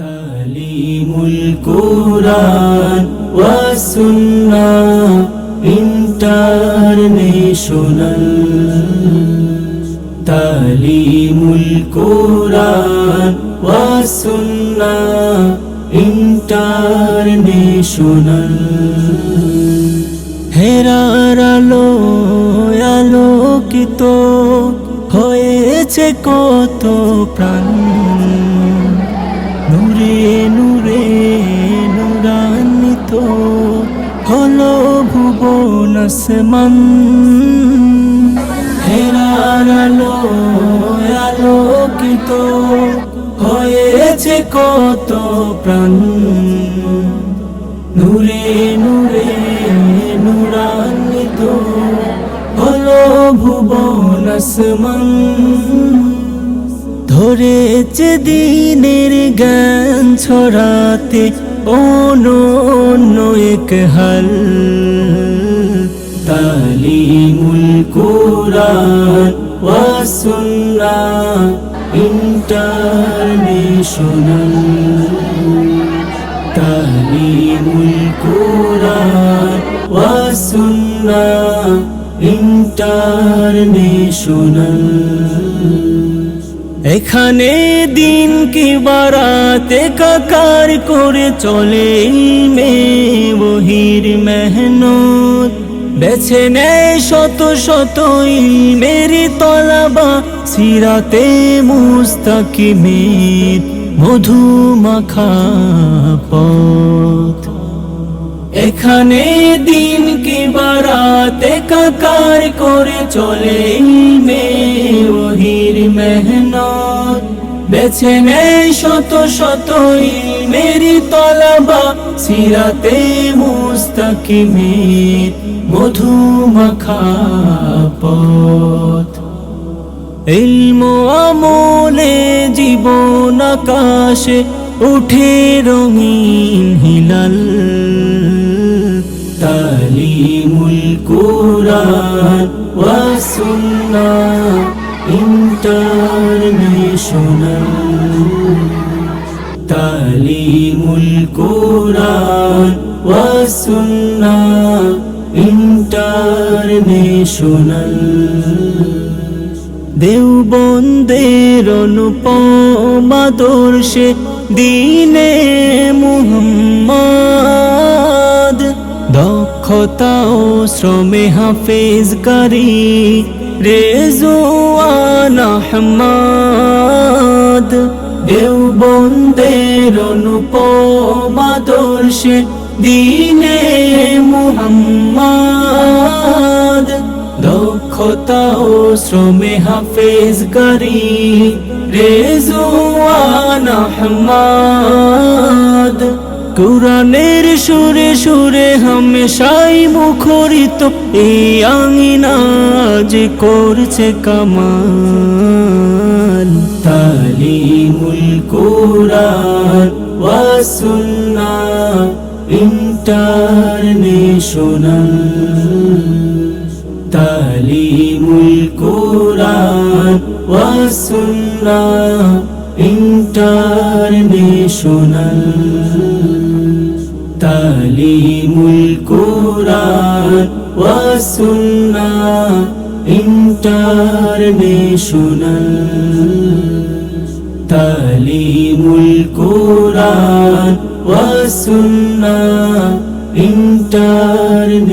তালিমুল কুরআন ওয়াস সুন্নাহ international. তালিমুল কুরআন ওয়াস সুন্নাহ international. হেরার আলোয় আলোকিত হয়েছে কত প্রাণ, নূরে নূরে নূরান্বিত হলো ভুবন আসমান। হেরার আলোয় আলোকিত হয়েছে কত প্রাণ, নূরে নূরে নূরান্বিত হলো ভুবন আসমান। ধরেছে দিনের জ্ঞান ছড়াতে অনন্য এক হাল। তালিমুল কুরআন ওয়াস সুন্নাহ ইন্টারন্যাশনাল। তালিমুল কুরআন ওয়াস সুন্নাহ ইন্টারন্যাশনাল। এখানে দিন কি বারাতে কাকার করে চলে ইলমে ওহির মেহনত, বেছে নেয় শত শত ইলমেরি তলাবা সিরাতে মুস্তাকিমের মধু মাখা পথ। এখানে দিন কি বারাতে কাকার করে চলে ইলমে ওহির মেহনত, বেছে নেয় শত শত ইলমেরি তলাবা সিরাতে মুস্তাকিমের মধু মাখা পথ। ইলম আমলে জীবন আকাশে উঠে রঙিন হিলাল। তালিমুল কুরআন ওয়াস সুন্নাহ ইন্টারন্যাশনাল। তালিমুল কুরআন ওয়াস সুন্নাহ ইন্টারন্যাশনাল। দেওবন্দের অনুপম আদর্শে দ্বীনে মুহাম্মদ, দক্ষতা ও শ্রমে হাফেজকারী রেজওয়ান আহমদ। দেওবন্দের অনুপম আদর্শে দ্বীনে মুহাম্মদ, দক্ষতা ও শ্রমে হাফেজকারী রেজওয়ান আহমদ। কুরআনের সুরে সুরে হামেশাই মুখরিত এই আঙিনা যে করছে কামাল। তালিমুল কুরআন ওয়াস সুন্নাহ ইন্টারন্যাশনাল। তালিমুল কুরআন ওয়াস সুন্নাহ ইন্টারন্যাশনাল। তালিমুল কুরআন ওয়াস সুন্নাহ ইন্টারন্যাশনাল। তালিমুল কুরআন ওয়াস সুন্নাহ ইন্টারন্যাশনাল।